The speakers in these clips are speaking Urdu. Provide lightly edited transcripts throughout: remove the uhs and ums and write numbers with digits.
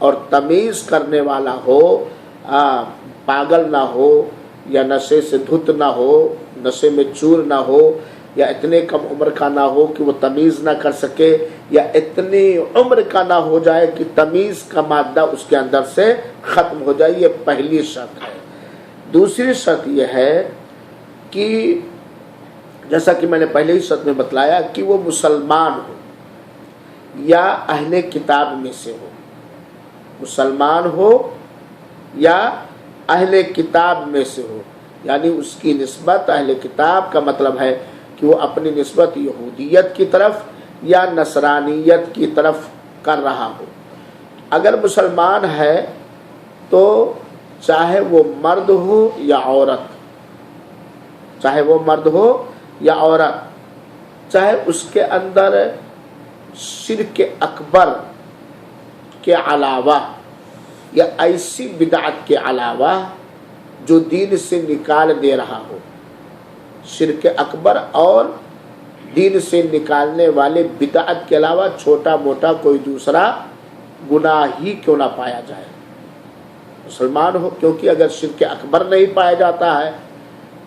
اور تمیز کرنے والا ہو، پاگل نہ ہو، یا نشے سے دھت نہ ہو، نشے میں چور نہ ہو، یا اتنے کم عمر کا نہ ہو کہ وہ تمیز نہ کر سکے، یا اتنی عمر کا نہ ہو جائے کہ تمیز کا مادہ اس کے اندر سے ختم ہو جائے۔ یہ پہلی شرط ہے۔ دوسری شرط یہ ہے کہ جیسا کہ میں نے پہلے ہی شرط میں بتلایا کہ وہ مسلمان ہو یا اہل کتاب میں سے ہو، مسلمان ہو یا اہل کتاب میں سے ہو، یعنی اس کی نسبت اہل کتاب کا مطلب ہے کہ وہ اپنی نسبت یہودیت کی طرف یا نصرانیت کی طرف کر رہا ہو۔ اگر مسلمان ہے تو چاہے وہ مرد ہو یا عورت، چاہے وہ مرد ہو یا عورت، چاہے اس کے اندر شرک اکبر کے علاوہ یا ایسی بدعت کے علاوہ جو دین سے نکال دے رہا ہو، شرک اکبر اور دین سے نکالنے والے بدعت کے علاوہ چھوٹا موٹا کوئی دوسرا گناہ ہی کیوں نہ پایا جائے، مسلمان ہو، کیونکہ اگر شرک اکبر نہیں پایا جاتا ہے،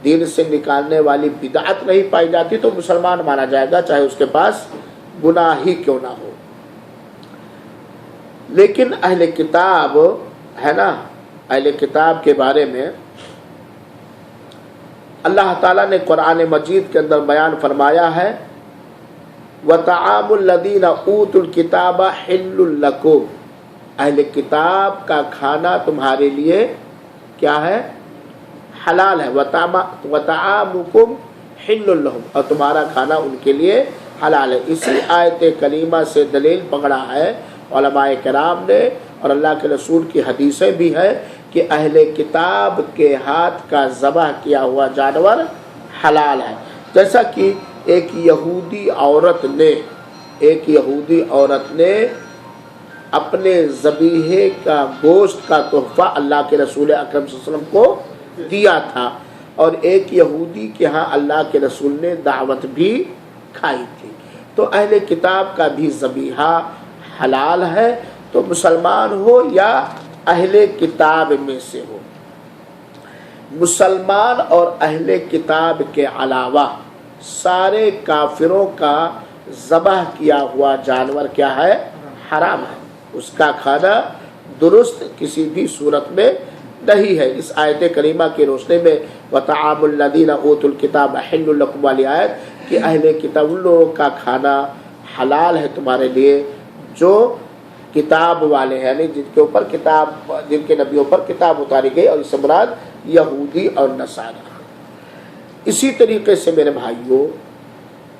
دین سے نکالنے والی بدعت نہیں پائی جاتی، تو مسلمان مانا جائے گا چاہے اس کے پاس گناہ ہی کیوں نہ ہو۔ لیکن اہل کتاب ہے نا، اہل کتاب کے بارے میں اللہ تعالیٰ نے قرآن مجید کے اندر بیان فرمایا ہے، وَطَعَامُ الَّذِينَ أُوتُوا الْكِتَابَ حِلٌّ لَكُمْ، اہل کتاب کا کھانا تمہارے لیے کیا ہے؟ حلال ہے۔ وَطَعَامُكُمْ حِلٌّ لَهُمْ، اور تمہارا کھانا ان کے لیے حلال ہے۔ اسی آیت کریمہ سے دلیل پکڑا ہے علماء کرام نے، اور اللہ کے رسول کی حدیثیں بھی ہیں کہ اہل کتاب کے ہاتھ کا ذبح کیا ہوا جانور حلال ہے۔ جیسا کہ ایک یہودی عورت نے اپنے ذبیحے کا گوشت کا تحفہ اللہ کے رسول اکرم صلی اللہ علیہ وسلم کو دیا تھا، اور ایک یہودی کے ہاں اللہ کے رسول نے دعوت بھی کھائی تھی، تو اہل کتاب کا بھی ذبیحہ حلال ہے، تو مسلمان ہو یا اہل کتاب میں سے ہو۔ مسلمان اور اہل کتاب کے علاوہ سارے کافروں کا ذبح کیا ہوا جانور کیا ہے؟ حرام ہے، اس کا کھانا درست کسی بھی صورت میں نہیں ہے۔ اس آیت کریمہ کی روشنی میں وَطَعَامُ الَّذِينَ أُوتُوا الْكِتَابَ حِلٌّ لَكُمْ والی آیت کہ اہل کتاب ان لوگوں کا کھانا حلال ہے تمہارے لیے جو کتاب والے ہیں، یعنی جن کے اوپر کتاب، جن کے نبیوں پر کتاب اتاری گئی، اور اس سے مراد یہودی اور نصارہ۔ اسی طریقے سے میرے بھائیوں،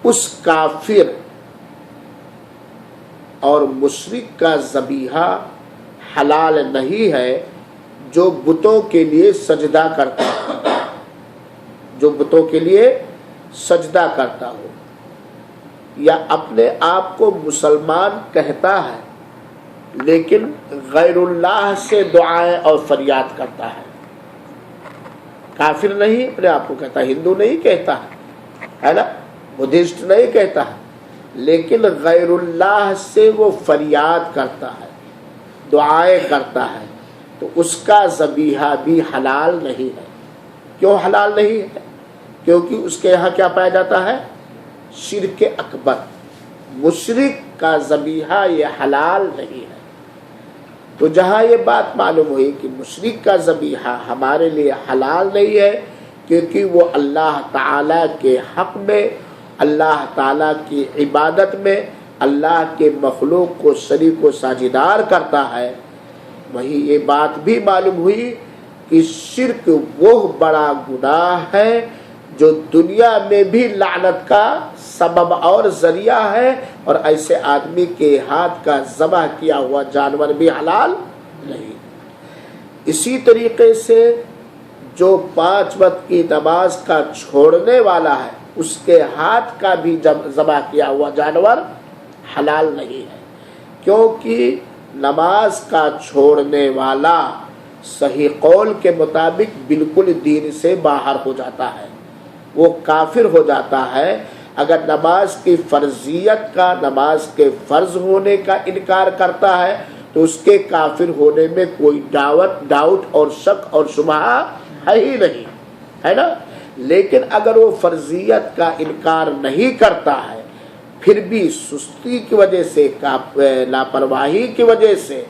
اس کافر اور مشرک کا ذبیحہ حلال نہیں ہے جو بتوں کے لیے سجدہ کرتا ہے، جو بتوں کے لیے سجدہ کرتا ہو، یا اپنے آپ کو مسلمان کہتا ہے لیکن غیر اللہ سے دعائیں اور فریاد کرتا ہے۔ کافر نہیں اپنے آپ کو کہتا، ہندو نہیں کہتا ہے نا، بدھسٹ نہیں کہتا ہے، لیکن غیر اللہ سے وہ فریاد کرتا ہے، دعائیں کرتا ہے، تو اس کا ذبیحہ بھی حلال نہیں ہے۔ کیوں حلال نہیں ہے؟ کیونکہ اس کے یہاں کیا پایا جاتا ہے؟ شرک اکبر۔ مشرک کا ذبیحہ یہ حلال نہیں ہے۔ تو جہاں یہ بات معلوم ہوئی کہ مشرک کا ذبیحہ ہمارے لیے حلال نہیں ہے کیونکہ وہ اللہ تعالیٰ کے حق میں، اللہ تعالیٰ کی عبادت میں اللہ کے مخلوق کو شریک و ساجدار کرتا ہے، وہی یہ بات بھی معلوم ہوئی کہ شرک وہ بڑا گناہ ہے جو دنیا میں بھی لعنت کا سبب اور ذریعہ ہے، اور ایسے آدمی کے ہاتھ کا ذبح کیا ہوا جانور بھی حلال نہیں۔ اسی طریقے سے جو 5 وقت کی نماز کا چھوڑنے والا ہے، اس کے ہاتھ کا بھی ذبح کیا ہوا جانور حلال نہیں ہے، کیونکہ نماز کا چھوڑنے والا صحیح قول کے مطابق بالکل دین سے باہر ہو جاتا ہے، وہ کافر ہو جاتا ہے۔ اگر نماز کی فرضیت کا، نماز کے فرض ہونے کا انکار کرتا ہے تو اس کے کافر ہونے میں کوئی ڈاؤٹ اور شک اور شبہ ہے ہی نہیں، ہے نا۔ لیکن اگر وہ فرضیت کا انکار نہیں کرتا ہے، پھر بھی سستی کی وجہ سے، لاپرواہی کی وجہ سے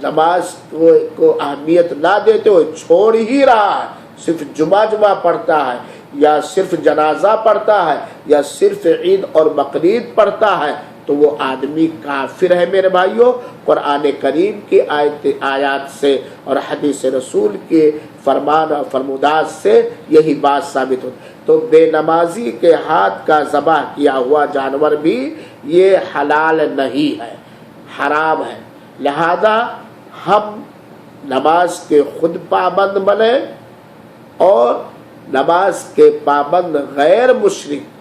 نماز کو اہمیت نہ دیتے ہوئے چھوڑ ہی رہا ہے، صرف جمعہ پڑھتا ہے، یا صرف جنازہ پڑھتا ہے، یا صرف عید اور بقرعید پڑھتا ہے، تو وہ آدمی کافر ہے میرے بھائیوں۔ قرآن کریم کی آیات سے اور حدیث رسول کے فرمان اور فرمودات سے یہی بات ثابت ہوتی۔ تو بے نمازی کے ہاتھ کا ذبح کیا ہوا جانور بھی یہ حلال نہیں ہے، حرام ہے۔ لہذا ہم نماز کے خود پابند بنیں اور نماز کے پابند غیر مشرک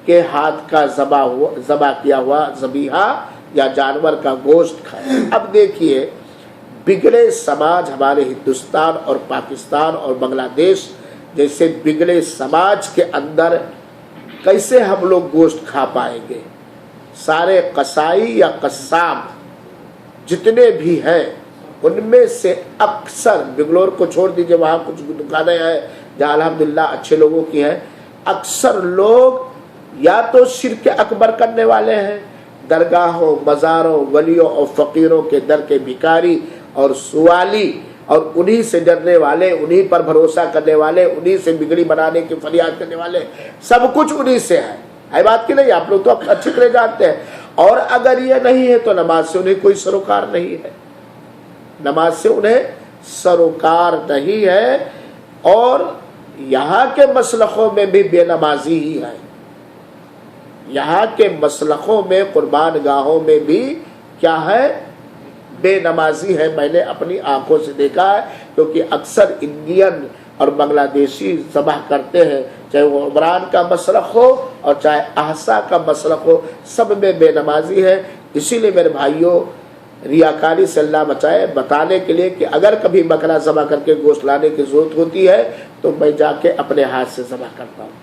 کے ہاتھ کا ذبح کیا ہوا ذبیحہ یا جانور کا گوشت کھائیں۔ اب دیکھیے بگڑے سماج ہمارے ہندوستان اور پاکستان اور بنگلہ دیش جیسے بگڑے سماج کے اندر کیسے ہم لوگ گوشت کھا پائیں گے؟ سارے قصائی یا قصاب جتنے بھی ہیں ان میں سے اکثر، بنگلور کو چھوڑ دیجئے، وہاں کچھ دکانیں ہیں جہاں الحمدللہ اچھے لوگوں کی ہیں، اکثر لوگ یا تو شرک اکبر کرنے والے ہیں، درگاہوں، مزاروں، ولیوں اور فقیروں کے در کے بھکاری اور سوالی، اور انہی سے ڈرنے والے، انہی پر بھروسہ کرنے والے، انہی سے بگڑی بنانے کی فریاد کرنے والے، سب کچھ انہی سے ہے بات کی نہیں؟ آپ لوگ تو اچھی طرح جانتے ہیں۔ اور اگر یہ نہیں ہے تو نماز سے انہیں کوئی سروکار نہیں ہے، نماز سے انہیں سروکار نہیں ہے، اور یہاں کے مسلخوں میں بھی بے نمازی ہی ہے، یہاں کے مسلخوں میں، قربان گاہوں میں بھی کیا ہے؟ بے نمازی ہے۔ میں نے اپنی آنکھوں سے دیکھا ہے، کیونکہ اکثر انڈین اور بنگلہ دیشی ذبح کرتے ہیں، چاہے وہ عمران کا مسلخ ہو اور چاہے احسا کا مسلخ ہو، سب میں بے نمازی ہے۔ اسی لیے میرے بھائیوں، ریاکاری سے اللہ بچائے، بتانے کے لیے کہ اگر کبھی بکرا ذبح کر کے گوشت لانے کی ضرورت ہوتی ہے تو میں جا کے اپنے ہاتھ سے ذبح کرتا ہوں،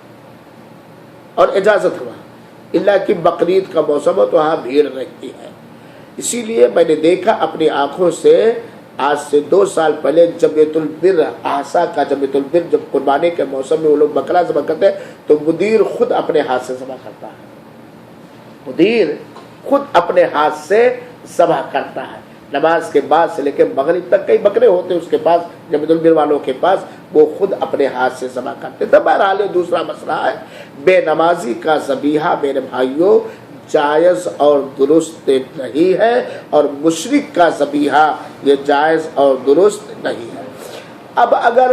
اور اجازت ہوا، اللہ کی بقرعید کا موسم ہو تو وہاں بھیڑ رہتی ہے۔ اسی لیے میں نے دیکھا اپنی آنکھوں سے، آج سے 2 سال پہلے جمعیت البر، احسا کا جمعیت البر، جب قربانی کے موسم میں وہ لوگ بکرا ذبح کرتے ہیں تو مدیر خود اپنے ہاتھ سے ذبح کرتا ہے، مدیر خود اپنے ہاتھ سے ذبح کرتا ہے۔ نماز کے بعد سے لے کے مغرب تک کئی بکرے ہوتے ہیں اس کے پاس، جمعیت البر والوں کے پاس، وہ خود اپنے ہاتھ سے ذبح کرتے ہیں۔ بہرحال دوسرا مسئلہ ہے، بے نمازی کا ذبیحہ میرے بھائیوں جائز اور درست نہیں ہے، اور مشرک کا ذبیحہ یہ جائز اور درست نہیں ہے۔ اب اگر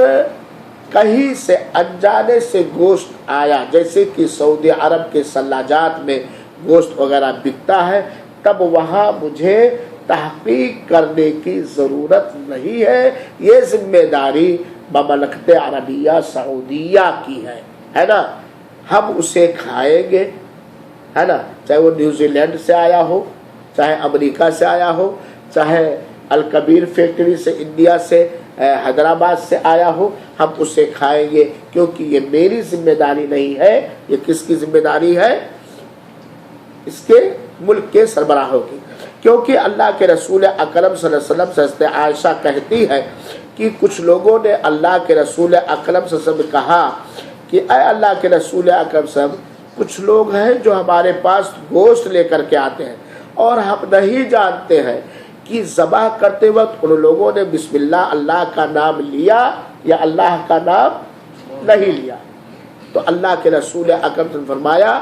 کہیں سے انجانے سے گوشت آیا، جیسے کہ سعودی عرب کے ثلاجات میں گوشت وغیرہ بکتا ہے، تب وہاں مجھے تحقیق کرنے کی ضرورت نہیں ہے، یہ ذمہ داری مملکت عربیہ سعودیہ کی ہے نا۔ ہم اسے کھائیں گے، ہے نا، چاہے وہ نیوزی لینڈ سے آیا ہو، چاہے امریکہ سے آیا ہو، چاہے الکبیر فیکٹری سے، انڈیا سے، حیدرآباد سے آیا ہو، ہم اسے کھائیں گے، کیونکہ یہ میری ذمہ داری نہیں ہے، یہ کس کی ذمہ داری ہے؟ اس کے ملک کے سربراہوں کی۔ کیونکہ اللہ کے رسول اکرم صلی اللہ علیہ وسلم سے حضرت عائشہ کہتی ہے کہ کچھ لوگوں نے اللہ کے رسول اکرم صلی اللہ علیہ وسلم کہا کہ اے اللہ کے رسول اکرم صلی اللہ علیہ وسلم، کچھ لوگ ہیں جو ہمارے پاس گوشت لے کر کے آتے ہیں اور ہم نہیں جانتے ہیں کہ ذبح کرتے وقت ان لوگوں نے بسم اللہ، اللہ کا نام لیا یا اللہ کا نام نہیں لیا۔ تو اللہ کے رسول اکرم نے فرمایا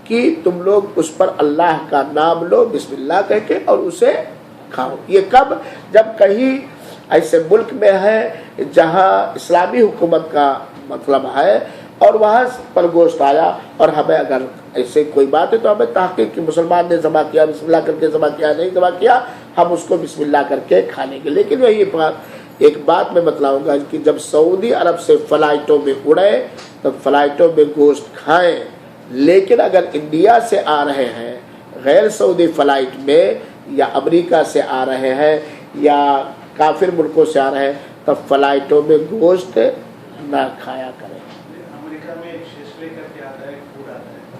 کہ تم لوگ اس پر اللہ کا نام لو بسم اللہ کہہ کے اور اسے کھاؤ۔ یہ کب؟ جب کہیں ایسے ملک میں ہے جہاں اسلامی حکومت کا مطلب ہے اور وہاں پر گوشت آیا، اور ہمیں اگر ایسے کوئی بات ہے تو ہمیں تحقیق کہ مسلمان نے ذبح کیا، بسم اللہ کر کے ذبح کیا، نہیں ذبح کیا، ہم اس کو بسم اللہ کر کے کھا لیں گے۔ لیکن یہی ایک بات میں بتلاؤں گا کہ جب سعودی عرب سے فلائٹوں میں اڑے تب فلائٹوں میں گوشت کھائیں، لیکن اگر انڈیا سے آ رہے ہیں غیر سعودی فلائٹ میں، یا امریکہ سے آ رہے ہیں یا کافر ملکوں سے آ رہے ہیں، تب فلائٹوں میں گوشت نہ کھایا کریں۔ امریکہ میں ایک شیشلے کر کے آتا ہے، ایک فوڈ آتا ہے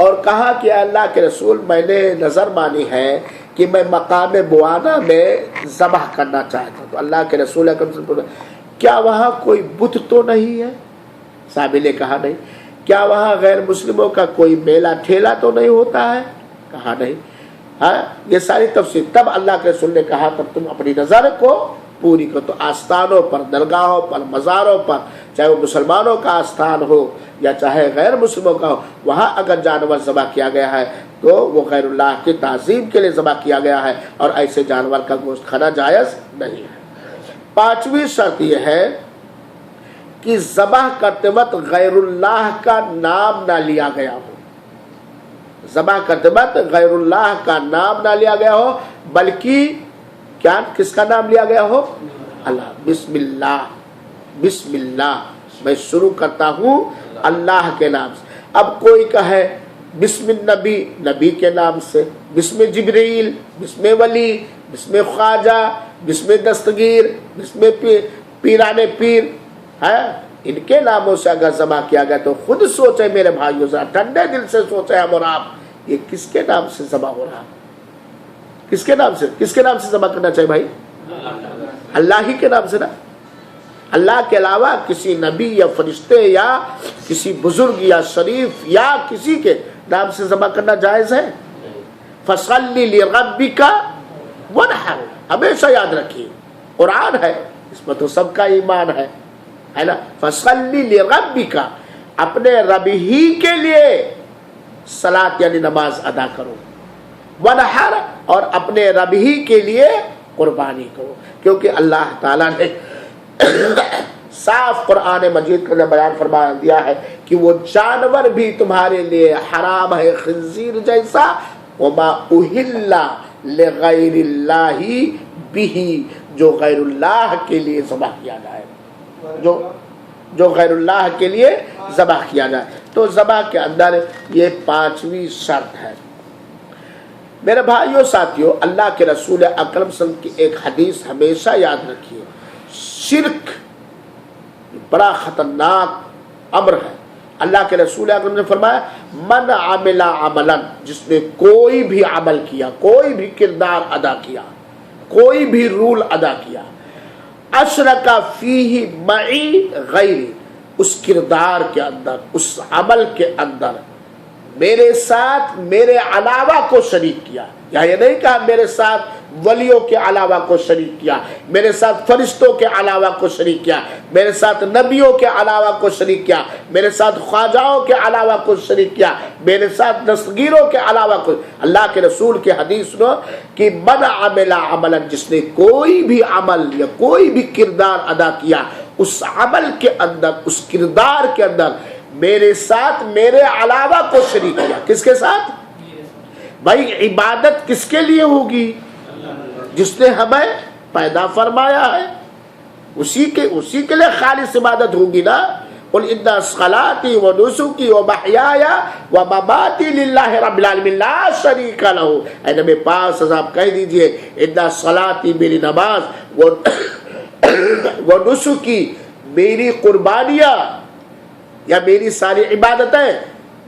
اور کہا کہ اللہ کے رسول میں نے نظر مانی ہے کہ میں مقام بوانا میں ذبح کرنا چاہتا ہوں. تو اللہ کے رسول اکرم صلی اللہ علیہ وسلم کیا وہاں کوئی بت تو نہیں ہے؟ صحابی نے کہا نہیں. کیا وہاں غیر مسلموں کا کوئی میلہ ٹھیلا تو نہیں ہوتا ہے؟ کہا نہیں. ہاں یہ ساری تفصیل. تب اللہ کے رسول نے کہا تب تم اپنی نظر کو پوری کرو. تو آستانوں پر، درگاہوں پر، مزاروں پر، چاہے وہ مسلمانوں کا آستان ہو یا چاہے غیر مسلموں کا ہو، وہاں اگر جانور ذبح کیا گیا ہے تو وہ غیر اللہ کی تعظیم کے لیے ذبح کیا گیا ہے، اور ایسے جانور کا گوشت کھانا جائز نہیں ہے. پانچویں شرط یہ ہے کہ ذبح کرتے وقت غیر اللہ کا نام نہ لیا گیا ہو. ذبح کرتے وقت غیر اللہ کا نام نہ لیا گیا ہو، بلکہ کیا کس کا نام لیا گیا ہو؟ اللہ. بسم اللہ، بسم اللہ، میں شروع کرتا ہوں اللہ کے نام سے. اب کوئی کہے بسم النبی، نبی کے نام سے، بسم جبریل، بسم ولی، بسم خواجہ، بسم دستگیر، بسم پیران پیر ہے، ان کے ناموں سے اگر ذبح کیا گیا تو خود سوچے میرے بھائیو، ذرا ٹھنڈے دل سے سوچے ہم اور آپ، یہ کس کے نام سے ذبح ہو رہا؟ کس کے نام سے؟ کس کے نام سے ذبح کرنا چاہیے بھائی؟ اللہ ہی کے نام سے نا. اللہ کے علاوہ کسی نبی یا فرشتے یا کسی بزرگ یا شریف یا کسی کے نام سے ذبح کرنا جائز ہے؟ فَصَلِّ لِرَبِّكَ وَانْحَرْ، ہمیشہ یاد رکھیے قرآن ہے، اس میں تو سب کا ایمان ہے نا. فَصَلِّ لِرَبِّكَ، اپنے رب ہی کے لیے صلاۃ یعنی نماز ادا کرو. وَانْحَرْ، اور اپنے رب ہی کے لیے قربانی کرو، کیونکہ اللہ تعالیٰ نے صاف قرآن مجید کا بیان فرما دیا ہے کہ وہ جانور بھی تمہارے لیے حرام ہے، خنزیر جیسا. وما اہل لغیر اللہ بھی، جو غیر اللہ کے لیے ذبح کیا جائے، جو غیر اللہ کے لیے ذبح کیا جائے. تو ذبح کے اندر یہ پانچویں شرط ہے. میرے بھائیوں ساتھیوں، اللہ کے رسول اکرم صلی اللہ علیہ وسلم کی ایک حدیث ہمیشہ یاد رکھیے. شرک بڑا خطرناک امر ہے. اللہ کے رسول اکرم نے فرمایا من عمل عملا، جس نے کوئی بھی عمل کیا، کوئی بھی کردار ادا کیا، کوئی بھی رول ادا کیا، اشرک فیہ معی غیری، اس کردار کے اندر، اس عمل کے اندر میرے ساتھ میرے علاوہ کو شریک کیا. یا یہ نہیں کہا میرے ساتھ ولیوں کے علاوہ کو شریک کیا، میرے ساتھ فرشتوں کے علاوہ کو شریک کیا، میرے ساتھ نبیوں کے علاوہ کو شریک کیا، میرے ساتھ خواجاؤں کے علاوہ کو شریک کیا، میرے ساتھ دستگیروں کے علاوہ کو. اللہ کے رسول کی حدیث سنو کہ من عمل عملا، جس نے کوئی بھی عمل یا کوئی بھی کردار ادا کیا، اس عمل کے اندر، اس کردار کے اندر میرے ساتھ میرے علاوہ کو شریک کیا. کس کے ساتھ بھائی؟ عبادت کس کے لیے ہوگی؟ جس نے ہمیں پیدا فرمایا ہے، اسی کے لیے خالص عبادت ہوگی نا. قل ان صلاتي ونسكي ومحياي ومماتي لله رب العالمين لا شريك له. اے نبی پاک صاحب کہہ دیجئے ان صلاتي، میری نماز، ونسكي، میری قربانیاں یا میری ساری عبادتیں،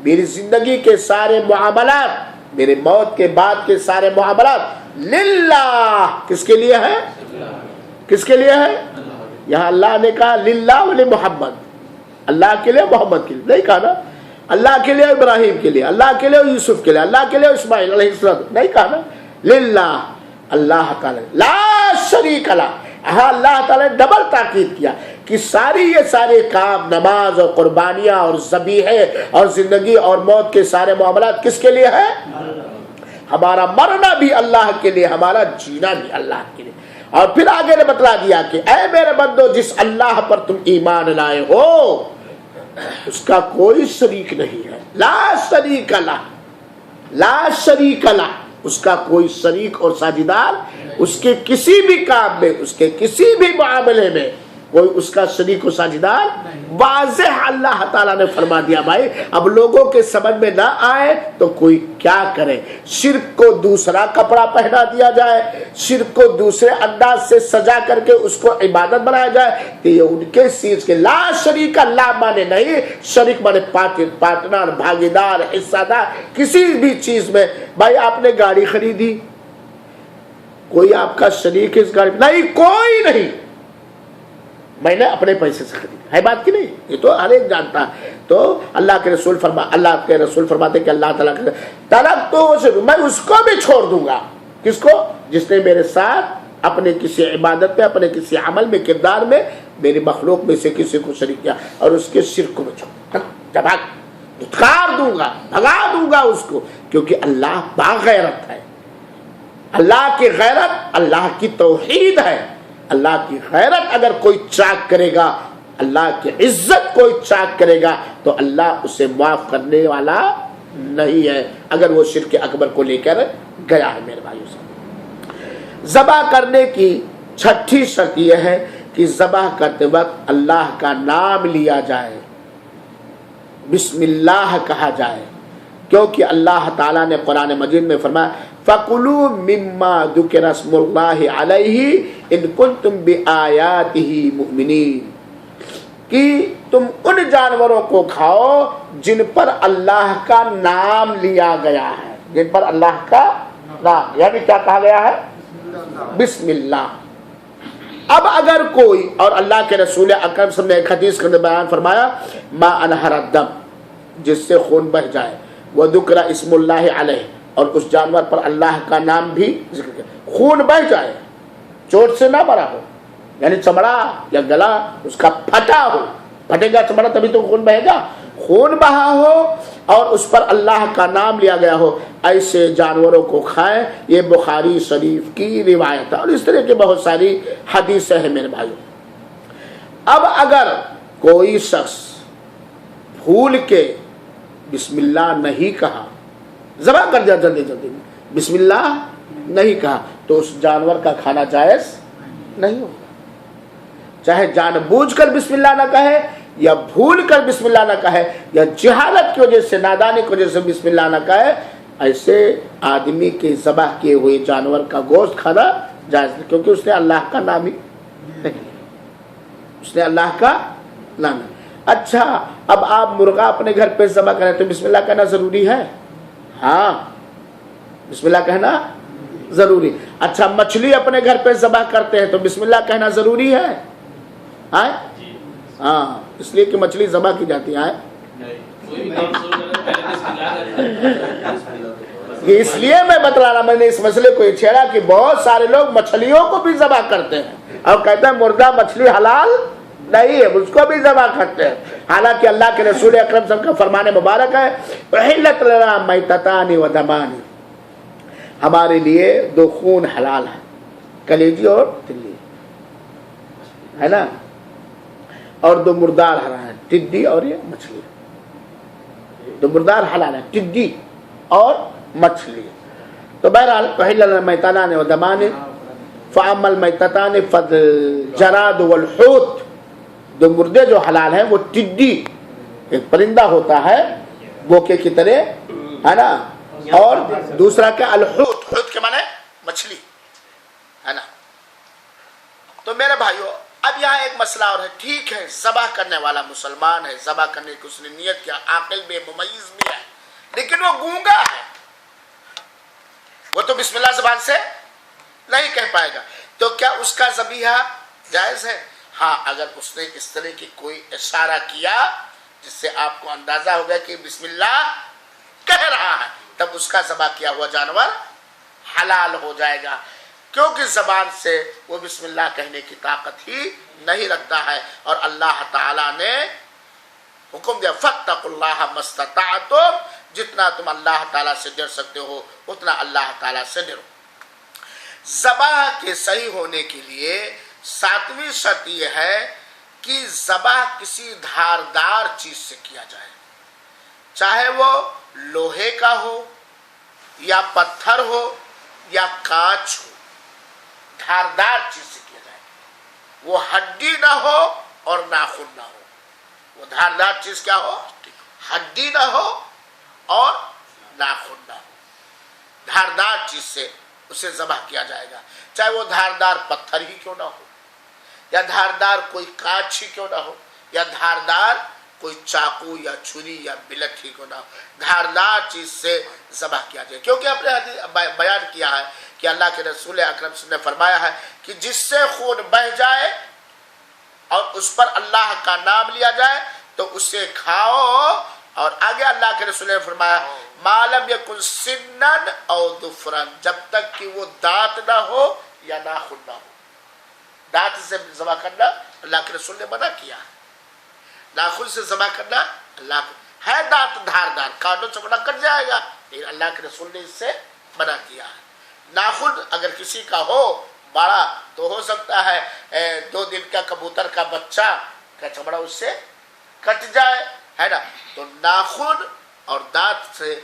میری زندگی کے سارے معاملات، میرے موت کے بعد کے سارے معاملات للہ، کس کے لیے ہے؟ کس کے لیے ہے؟ یہاں اللہ نے کہا للہ ولی محمد، اللہ کے لیے محمد کے لیے نہیں کہا نا. اللہ کے لیے ابراہیم کے لیے، اللہ کے لیے یوسف کے لیے، اللہ کے لیے اسماعیل علیہ السلام نہیں کہا نا. للہ، اللہ تعالی لا شریک لہ. ہاں اللہ تعالی نے ڈبل تاکید کیا کہ یہ سارے کام، نماز اور قربانیاں اور ذبیحے اور زندگی اور موت کے سارے معاملات کس کے لیے ہے؟ ہمارا مرنا بھی اللہ کے لیے، ہمارا جینا بھی اللہ کے لیے. اور پھر آگے نے بتلا دیا کہ اے میرے بندو، جس اللہ پر تم ایمان لائے ہو اس کا کوئی شریک نہیں ہے. لا شریک لہ، لا شریک لہ، اس کا کوئی شریک اور ساجدار اس کے کسی بھی کام میں، اس کے کسی بھی معاملے میں کوئی اس کا شریک و ساجدار واضح اللہ تعالیٰ نے فرما دیا بھائی. اب لوگوں کے سمجھ میں نہ آئے تو کوئی کیا کرے. شرک کو دوسرا کپڑا پہنا دیا جائے, شرک کو دوسرے انداز سے سجا کر کے اس کو عبادت بنایا جائے, تو یہ ان کے چیز کے لا شریک اللہ مانے نہیں, شریک مانے پارٹنر, بھاگیدار, حصہ دار کسی بھی چیز میں. بھائی آپ نے گاڑی خریدی, کوئی آپ کا شریک اس گاڑی نہیں, کوئی نہیں, میں نے اپنے پیسے سے خریدی ہے, بات کی نہیں, یہ تو ہر ایک جانتا ہے. تو اللہ کے رسول فرماتے کہ اللہ تعالیٰ طلب تو میں اس کو بھی چھوڑ دوں گا. کس کو؟ جس نے میرے ساتھ اپنے کسی عبادت میں, اپنے کسی عمل میں, کردار میں میری مخلوق میں سے کسی کو شریک کیا, اور اس کے شرک کو میں چھوڑ دھتکار دوں گا, بھگا دوں گا اس کو, کیونکہ اللہ باغیرت ہے. اللہ کی غیرت اللہ کی توحید ہے. اللہ کی غیرت اگر کوئی چاک کرے گا, اللہ کی عزت کوئی چاک کرے گا, تو اللہ اسے معاف کرنے والا نہیں ہے اگر وہ شرک اکبر کو لے کر گیا ہے. میرے بھائیو سے ذبح کرنے کی چھٹی شرط یہ ہے کہ ذبح کرتے وقت اللہ کا نام لیا جائے, بسم اللہ کہا جائے, کیونکہ اللہ تعالیٰ نے قرآن مجید میں فرمایا فَقُلُوا مِمَّا ذُكِرَ اسْمُ اللَّهِ عَلَيْهِ إِن كُنتُم بِآيَاتِهِ مُؤْمِنِينَ, کہ تم ان جانوروں کو کھاؤ جن پر اللہ کا نام لیا گیا ہے, جن پر اللہ کا نام, یعنی کیا کہا گیا ہے؟ بسم اللہ. اب اگر کوئی, اور اللہ کے رسول اکرم صلی اللہ علیہ وسلم نے ایک حدیث کے اندر بیان فرمایا ما انہر الدم, جس سے خون بہ جائے, وذکر اسم اللہ علیہ, اور اس جانور پر اللہ کا نام بھی ذکر کیا, خون بہ جائے, چوٹ سے نہ مرا ہو, یعنی چمڑا یا گلا اس کا پھٹا ہو, پھٹے گا چمڑا تبھی تو خون بہے گا, خون بہا ہو اور اس پر اللہ کا نام لیا گیا ہو, ایسے جانوروں کو کھائیں. یہ بخاری شریف کی روایت ہے, اور اس طرح کی بہت ساری حدیثیں ہیں میرے بھائیوں. اب اگر کوئی شخص بھول کے بسم اللہ نہیں کہا, ذبح کر دیا جلدی جلدی میں, بسم اللہ نہیں کہا, تو اس جانور کا کھانا جائز نہیں ہوگا. چاہے جان بوجھ کر بسم اللہ نہ کہے, یا بھول کر بسم اللہ نہ کہے, یا جہالت کی وجہ سے, نادانی کی وجہ سے بسم اللہ نہ کہے, ایسے آدمی کے ذبح کیے ہوئے جانور کا گوشت کھانا جائز نہیں, کیونکہ اس نے اللہ کا نام ہی نہیں, اس نے اللہ کا نام نہیں. اچھا, اب آپ مرغا اپنے گھر پہ ذبح کریں تو بسم اللہ کہنا ضروری ہے؟ ہاں, بسم اللہ کہنا ضروری. اچھا, مچھلی اپنے گھر پہ ذبح کرتے ہیں تو بسم اللہ کہنا ضروری ہے؟ ہاں, اس لیے کہ مچھلی ذبح کی جاتی ہے. اس لیے میں بتلا رہا, میں نے اس مسئلے کو یہ چھیڑا کہ بہت سارے لوگ مچھلیوں کو بھی ذبح کرتے ہیں اور کہتے ہیں مردہ مچھلی حلال نہیں ہے, اس کو بھی ذبح کرتے ہیں. حالانکہ اللہ کے رسول اکرم صلی اللہ علیہ وسلم کا فرمان مبارک ہے احلت لنا میتتان و دمان, ہمارے لیے دو خون حلال ہے, کلیجی اور تلی ہے نا, اور دو مردار حرام ہے, ٹڈی اور یہ مچھلی. دو مردار حلال ہے, ٹڈی اور مچھلی. تو بہرحال احل لنا میتتان و دمان فاما المیتتان فالجراد والحوت, دو مردے جو حلال ہیں وہ ٹڈی, ایک پرندہ ہوتا ہے بوکے کی طرح ہے نا, اور دوسرا کیا الحوت, حوت کے معنی مچھلی ہے نا. تو میرے بھائیو اب یہاں ایک مسئلہ اور ہے. ٹھیک ہے, ذبح کرنے والا مسلمان ہے, ذبح کرنے کی اس نے نیت کیا, عاقل بھی ممیز بھی ہے, لیکن وہ گونگا ہے, وہ تو بسم اللہ زبان سے نہیں کہہ پائے گا, تو کیا اس کا ذبیحہ جائز ہے؟ ہاں, اگر اس نے اس طرح کی کوئی اشارہ کیا جس سے آپ کو اندازہ ہو گیا کہ بسم اللہ کہہ رہا ہے, تب اس کا ذبح کیا ہوا جانور حلال ہو جائے گا, کیونکہ زبان سے وہ بسم اللہ کہنے کی طاقت ہی نہیں رکھتا ہے. اور اللہ تعالیٰ نے حکم دیا فاتقوا اللہ ما استطعتم, جتنا تم اللہ تعالیٰ سے ڈر سکتے ہو اتنا اللہ تعالیٰ سے ڈرو. ذبح کے صحیح ہونے کے لیے 7ویں شرط یہ ہے کہ ذبح کسی دھاردار چیز سے کیا جائے, چاہے وہ لوہے کا ہو یا پتھر ہو یا کانچ ہو, دھاردار چیز سے کیا جائے. وہ ہڈی نہ ہو اور ناخن نہ ہو. وہ دھاردار چیز کیا ہو؟ ہڈی نہ ہو اور ناخن نہ ہو. دھاردار چیز سے اسے ذبح کیا جائے گا، چاہے وہ دھاردار پتھر ہی کیوں نہ ہو، یا دھاردار کوئی کانچ ہی کیوں نہ ہو، یا دھاردار کوئی چاقو یا چھری یا بلٹ ہی کیوں نہ ہو. دھاردار چیز سے ذبح کیا جائے. کیونکہ اپنے حدیث بیان کیا ہے کہ اللہ کے رسول اکرم صلی اللہ علیہ وسلم نے فرمایا ہے کہ جس سے خون بہ جائے اور اس پر اللہ کا نام لیا جائے تو اسے کھاؤ. اور آگے اللہ کے رسول نے فرمایا معلوم یکن سنن او ظفرن، جب تک کہ وہ دانت نہ ہو یا ناخن نہ ہو. دانت سے ذبح کرنا اللہ کے رسول نے منع کیا ہے، ناخن سے ذبح کرنا اللہ ہے دانت دھاردار کانٹوں سے منع کٹ جائے گا، لیکن اللہ کے رسول نے اس سے منع کیا ہے. ناخن اگر کسی کا ہو بڑا تو ہو سکتا ہے 2 دن کا کبوتر کا بچہ کا چمڑا اس سے کٹ جائے، ہے نا. تو ناخن اور دانت سے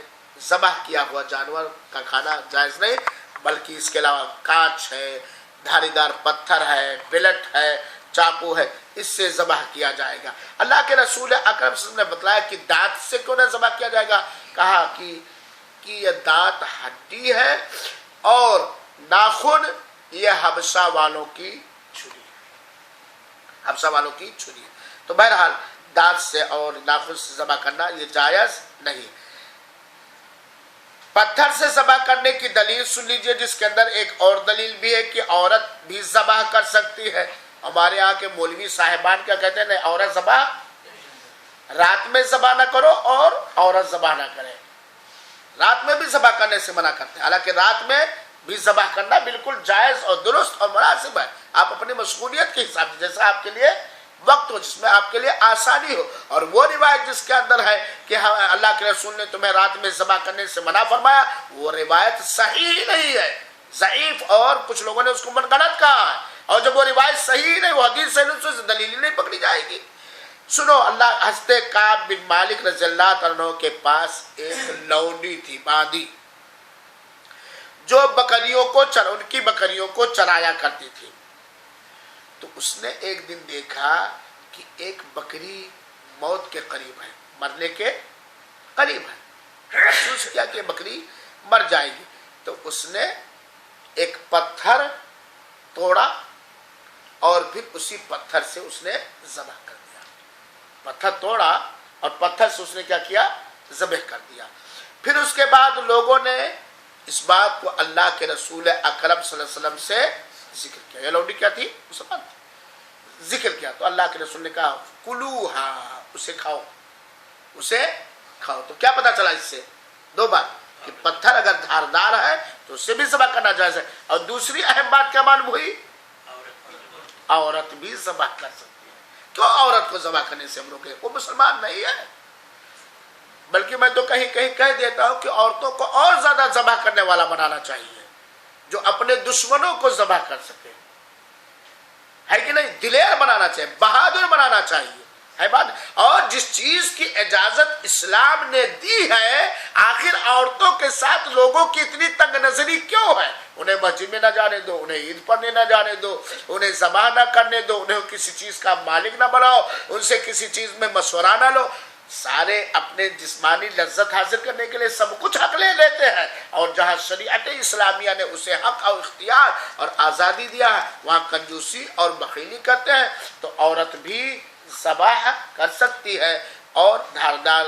ذبح کیا ہوا جانور کا کھانا جائز نہیں، بلکہ اس کے علاوہ کانچ ہے، دھاری دار پتھر ہے، بلٹ ہے، چاقو ہے، اس سے ذبح کیا جائے گا. اللہ کے رسول اکرم صلی اللہ علیہ وسلم نے بتلایا کہ دانت سے کیوں نہ ذبح کیا جائے گا. کہا کہ یہ دانت ہڈی ہے اور ناخن یہ حبشہ والوں کی چھری ہے، حبشہ والوں کی چھری ہے. تو بہرحال دانت سے اور ناخن سے ذبح کرنا یہ جائز نہیں. پتھر سے ذبح کرنے کی دلیل سن لیجئے، جس کے اندر ایک اور دلیل بھی ہے کہ عورت بھی ذبح کر سکتی ہے. ہمارے یہاں کے مولوی صاحبان کیا کہتے ہیں، نہیں عورت ذبح رات میں ذبح نہ کرو اور عورت ذبح نہ کرے. رات میں بھی ذبح کرنے سے منع کرتے ہیں، حالانکہ رات میں بھی ذبح کرنا بالکل جائز اور درست اور مناسب ہے. آپ اپنی مشغولیت کے حساب سے جیسا آپ کے لیے وقت ہو، جس میں آپ کے لیے آسانی ہو. اور وہ روایت جس کے اندر ہے کہ اللہ کے رسول نے تمہیں رات میں ذبح کرنے سے منع فرمایا، وہ روایت صحیح نہیں ہے، ضعیف، اور کچھ لوگوں نے اس کو من گھڑت کہا ہے. اور جب وہ روایت صحیح نہیں، وہ حدیث صحیح سے دلیل نہیں پکڑی جائے گی. سنو، اللہ حضرت کعب بن مالک رضی اللہ عنہ کے پاس ایک لونڈی تھی، باندھی، جو ان کی بکریوں کو چرایا کرتی تھی. تو اس نے ایک دن دیکھا کہ ایک بکری موت کے قریب ہے، مرنے کے قریب ہے. محسوس کیا کہ بکری مر جائے گی. تو اس نے ایک پتھر توڑا اور پھر اسی پتھر سے اس نے ذبح کر دیا. پتھر توڑا اور پتھر سے اس نے کیا کیا؟ ذبح کر دیا. پھر اس کے بعد لوگوں نے اس بات کو اللہ کے رسول اکرم صلی اللہ علیہ وسلم سے ذکر کیا. یہ لونڈی کیا تھی؟ مسلمان ذکر کیا. تو اللہ کے رسول نے کہا کلوہا، اسے کھاؤ، اسے کھاؤ. تو کیا پتا چلا اس سے؟ 2 بات کہ پتھر اگر دھاردار ہے تو اسے بھی ذبح کرنا جائز ہے. اور دوسری اہم بات کیا معلوم ہوئی؟ عورت بھی ذبح کر سکتی ہے. کیوں عورت کو ذبح کرنے سے ہم روکے؟ وہ مسلمان نہیں ہے. بلکہ میں تو کہیں کہیں کہہ دیتا ہوں کہ عورتوں کو اور زیادہ ذبح کرنے والا بنانا چاہیے، جو اپنے دشمنوں کو ذبح کر سکے، ہے کہ نہیں؟ دلیر بنانا چاہیے، بہادر بنانا چاہیے، ہے بات. اور جس چیز کی اجازت اسلام نے دی ہے، آخر عورتوں کے ساتھ لوگوں کی اتنی تنگ نظری کیوں ہے؟ انہیں مسجد میں نہ جانے دو، انہیں عید پڑھنے نہ جانے دو، انہیں ذبح نہ کرنے دو، انہیں کسی چیز کا مالک نہ بناؤ، ان سے کسی چیز میں مشورہ نہ لو. سارے اپنے جسمانی لذت حاصل کرنے کے لیے سب کچھ حق لے لیتے ہیں، اور جہاں شریعت اسلامیہ نے اسے حق اور اختیار اور آزادی دیا ہے وہاں کنجوسی اور بخیلی کرتے ہیں. تو عورت بھی ذبح کر سکتی ہے اور دھاردار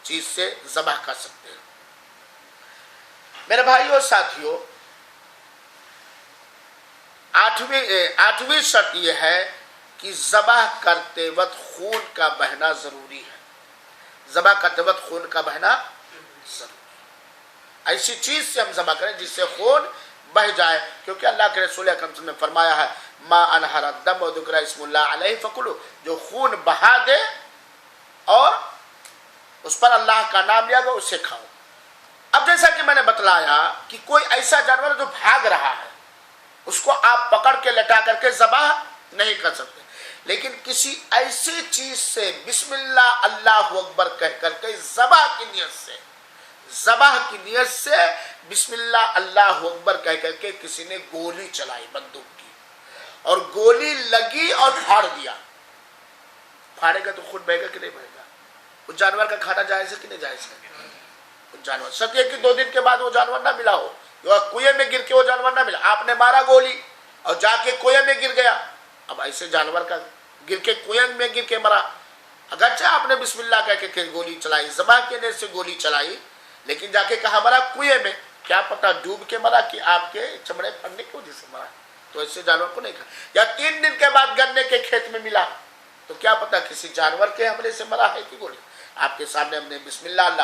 چیز سے ذبح کر سکتے ہیں. میرے بھائیو اور ساتھیو، 8ویں شرط یہ ہے کہ ذبح کرتے وقت خون کا بہنا ضروری ہے. ذبح کرتے وقت خون کا بہنا ضروری ہے. ایسی چیز سے ہم ذبح کریں جس سے خون بہ جائے، کیونکہ اللہ کے رسول اکرم صلی اللہ علیہ وسلم نے فرمایا ہے ما انہر الدم وذکر اسم اللہ علیہ فکلوا، جو خون بہا دے اور اس پر اللہ کا نام لیا گیا اسے کھاؤ. اب جیسا کہ میں نے بتلایا کہ کوئی ایسا جانور جو بھاگ رہا ہے اس کو آپ پکڑ کے لٹا کر کے ذبح نہیں کر سکتے، لیکن کسی ایسی چیز سے بسم اللہ اللہ اکبر کہہ کر کے ذبح کی نیت سے بسم اللہ اللہ اکبر کہہ کر کے کسی نے گولی چلائی بندوق کی، اور گولی لگی اور پھاڑ دیا. پھاڑے گا تو خود بہے گا کہ نہیں بہے گا؟ اس جانور کا کھانا جائز ہے کہ نہیں جائز ہے؟ اس جانور سب یہ کہ 2 دن کے بعد وہ جانور نہ ملا ہو، کنویں میں گر کے وہ جانور نہ ملا. آپ نے مارا گولی اور جا کے کنویں میں گر گیا. اب ایسے جانور کا گر کے کنویں میں گر کے مرا، اگرچہ آپ نے بسم اللہ کہہ کے گولی چلائی، ذبح کے نیت سے گولی چلائی، لیکن جا کے کہاں مرا؟ کنویں میں. کیا پتا ڈوب کے مرا کہ آپ کے چمڑے پھٹنے کی وجہ سے مرا. تو ایسے جانور کو نہیں کھا. یا 3 دن کے بعد گنے کے کھیت میں ملا، تو کیا پتا کسی جانور کے حملے سے مرا ہے کہ گولی. آپ کے سامنے ہم نے بسم اللہ اللہ،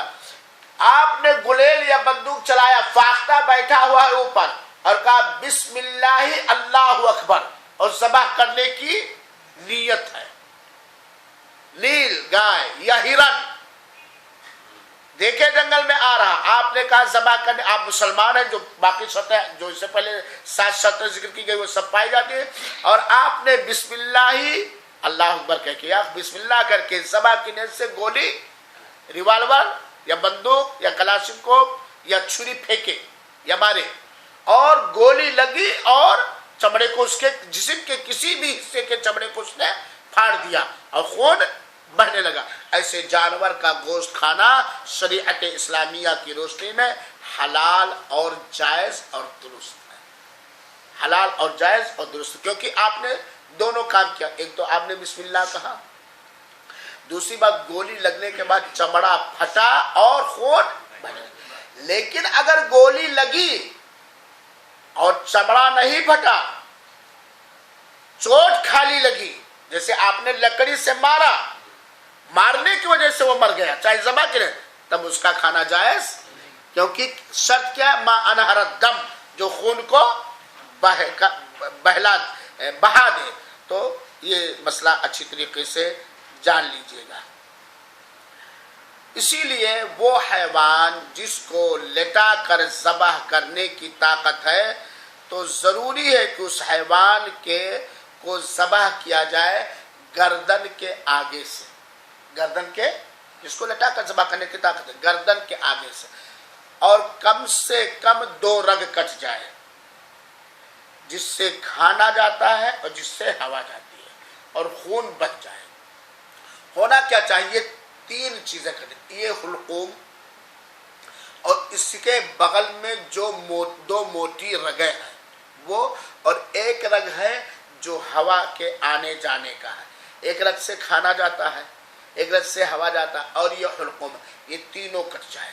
آپ نے گلیل یا بندوق چلایا، فاختہ بیٹھا ہوا ہے اوپر اور کہا بسم اللہ اللہ اکبر اور ذبح کرنے کی نیت ہے. نیل گائے یا ہرن دیکھے جنگل میں آ رہا، آپ نے کہا ذبح کرنے. آپ مسلمان ہیں، جو باقی شرطیں جو اس سے پہلے 7 شرطیں ذکر کی گئی وہ سب پائی جاتی ہیں، اور آپ نے بسم اللہ اللہ اکبر کہہ کے یا بسم اللہ کر کے ذبح کی نیت سے گولی، ریوالور یا بندوق یا کلاشنکوف یا چھری پھینکے یا مارے، اور گولی لگی اور چمڑے کو اس کے جسم کے کسی بھی حصے کے چمڑے کو اس نے پھاڑ دیا اور خون بہنے لگا. ایسے جانور کا گوشت کھانا شریعت اسلامیہ کی روشنی میں حلال اور جائز اور درست ہے. حلال اور جائز اور درست، کیونکہ آپ نے دونوں کام کیا. ایک تو آپ نے بسم اللہ کہا، دوسری بات گولی لگنے کے بعد چمڑا پھٹا اور خون بہنے. لیکن اگر گولی لگی اور چمڑا نہیں پھٹا، چوٹ خالی لگی، جیسے آپ نے لکڑی سے مارا، مارنے کی وجہ سے وہ مر گیا چاہے ذبح کرے، تب اس کا کھانا جائز، کیونکہ شرط کیا؟ ما انہر الدم، جو خون کو بہا دے. تو یہ مسئلہ اچھی طریقے سے جان لیجئے گا. اسی لیے وہ حیوان جس کو لٹا کر ذبح کرنے کی طاقت ہے تو ضروری ہے کہ اس حیوان کو ذبح کیا جائے گردن کے آگے سے. گردن کے، جس کو لٹا کر ذبح کرنے کی طاقت ہے، گردن کے آگے سے، اور کم سے کم 2 رگ کٹ جائے، جس سے کھانا جاتا ہے اور جس سے ہوا جاتی ہے اور خون بچ جائے. ہونا کیا چاہیے؟ 3 چیزیں کریں. یہ حلقوم اور اس کے بغل میں جو 2 موٹی رگیں ہیں وہ، اور ایک رگ ہے جو ہوا کے آنے جانے کا ہے. ایک رگ سے کھانا جاتا ہے، ایک رگ سے ہوا جاتا ہے، اور یہ حلقوم، یہ تینوں کٹ جائے.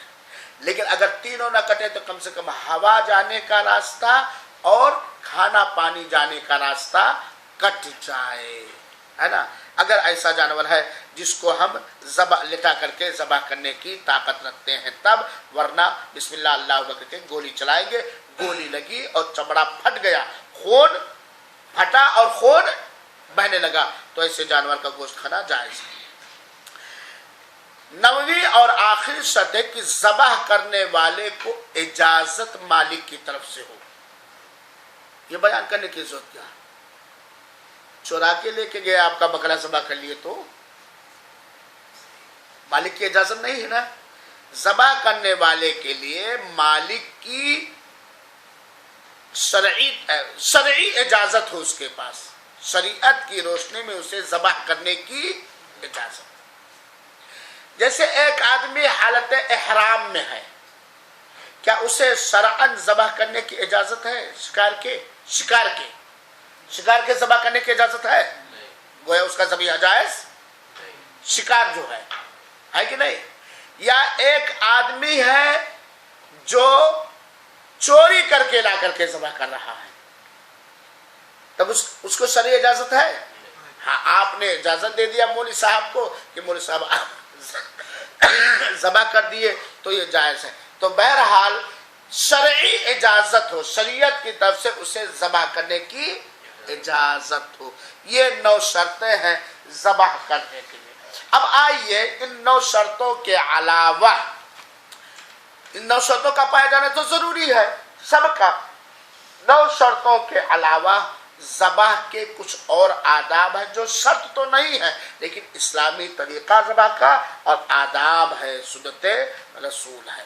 لیکن اگر تینوں نہ کٹے تو کم سے کم ہوا جانے کا راستہ اور کھانا پانی جانے کا راستہ کٹ جائے، ہے نا. اگر ایسا جانور ہے جس کو ہم لٹا کر کے ذبح کرنے کی طاقت رکھتے ہیں تب، ورنہ بسم اللہ اللہ اکبر کے گولی چلائیں گے، گولی لگی اور چمڑا پھٹ گیا، خون پھٹا اور خون بہنے لگا، تو ایسے جانور کا گوشت کھانا جائز ہے. 9ویں اور آخری شرط ہے کہ ذبح کرنے والے کو اجازت مالک کی طرف سے ہو. یہ بیان کرنے کی ضرورت کیا؟ چورا کے لے کے گئے، آپ کا بکرا ذبح کر لیے تو مالک کی اجازت نہیں ہے نا. ذبح کرنے والے کے لیے مالک کی شرعی اجازت ہو، اس کے پاس شریعت کی روشنی میں اسے ذبح کرنے کی اجازت. جیسے ایک آدمی حالت احرام میں ہے، کیا اسے شرعاً ذبح کرنے کی اجازت ہے؟ شکار کے ذبح کرنے کی اجازت ہے؟ گویا اس کا ذبیحہ جائز. شکار جو ہے کہ نہیں؟ یا ایک آدمی ہے جو چوری کر کے لا کر کے ذبح کر رہا ہے، تب اس کو شرعی اجازت ہے؟ ہاں، آپ نے اجازت دے دیا مولوی صاحب کو کہ مولوی صاحب ذبح کر دیے تو یہ جائز ہے. تو بہرحال شرعی اجازت ہو، شریعت کی طرف سے اسے ذبح کرنے کی اجازت ہو. یہ 9 شرطیں ہیں ذبح کرنے کے لیے. اب آئیے ان 9 شرطوں کے علاوہ، ان 9 شرطوں کا پایا جانا تو ضروری ہے سب کا. 9 شرطوں کے علاوہ ذبح کے کچھ اور آداب ہیں جو شرط تو نہیں ہے لیکن اسلامی طریقہ ذبح کا اور آداب ہے، سنت رسول ہے.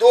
2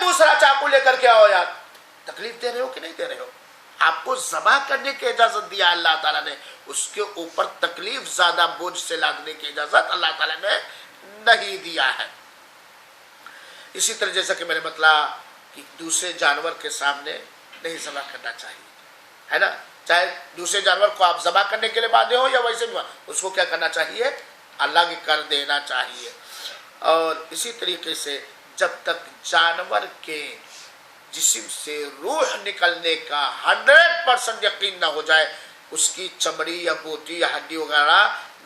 دوسرا چاقو لے کر کے آؤ یار. تکلیف دے رہے ہو کہ نہیں دے رہے ہو؟ آپ کو ذبح کرنے کی اجازت دیا اللہ تعالیٰ نے, اس کے اوپر تکلیف زیادہ بوجھ سے لادنے کی اجازت اللہ تعالیٰ نے نہیں دیا ہے. اسی طرح جیسا کہ میں نے بتلایا کہ دوسرے جانور کے سامنے نہیں ذبح کرنا چاہیے, ہے نا. چاہے دوسرے جانور کو آپ ذبح کرنے کے لیے باندھے ہو یا ویسے بھی, اس کو کیا کرنا چاہیے؟ الگ کر دینا چاہیے. اور اسی طریقے سے جب تک جانور کے جسم سے روح نکلنے کا 100% یقین نہ ہو جائے, اس کی چمڑی یا بوٹی یا ہڈی وغیرہ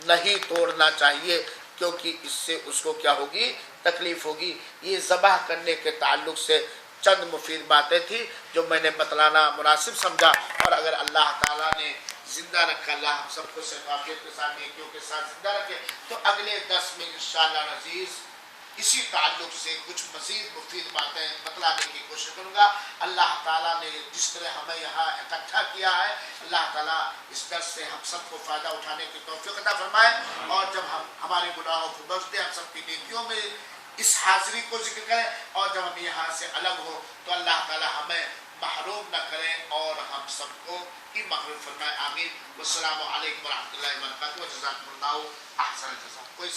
نہیں توڑنا چاہیے, کیونکہ اس سے اس کو کیا ہوگی؟ تکلیف ہوگی. یہ ذبح کرنے کے تعلق سے چند مفید باتیں تھیں جو میں نے بتلانا مناسب سمجھا. اور اگر اللہ تعالیٰ نے زندہ رکھا, اللہ ہم سب کو صحت عافیت کے ساتھ نیکیوں کے ساتھ زندہ رکھے, تو اگلے درس میں انشاءاللہ عزیز اسی تعلق سے کچھ مزید مفید باتیں بتلانے کی کوشش کروں گا. اللہ تعالیٰ نے جس طرح ہمیں یہاں اکٹھا کیا ہے, اللہ تعالیٰ اس درس سے ہم سب کو فائدہ اٹھانے کی توفیق عطا فرمائے, اور جب ہم ہمارے گناہوں کو بخش دے, ہم سب کی نیکیوں میں اس حاضری کو ذکر کریں, اور جب ہم یہاں سے الگ ہو تو اللہ تعالیٰ ہمیں محروم نہ کریں اور ہم سب کو ہی محروم فرمائے. آمین. والسلام علیکم ورحمۃ اللہ وبرکاتہ. جزاکم اللہ احسن الجزاء. کوئی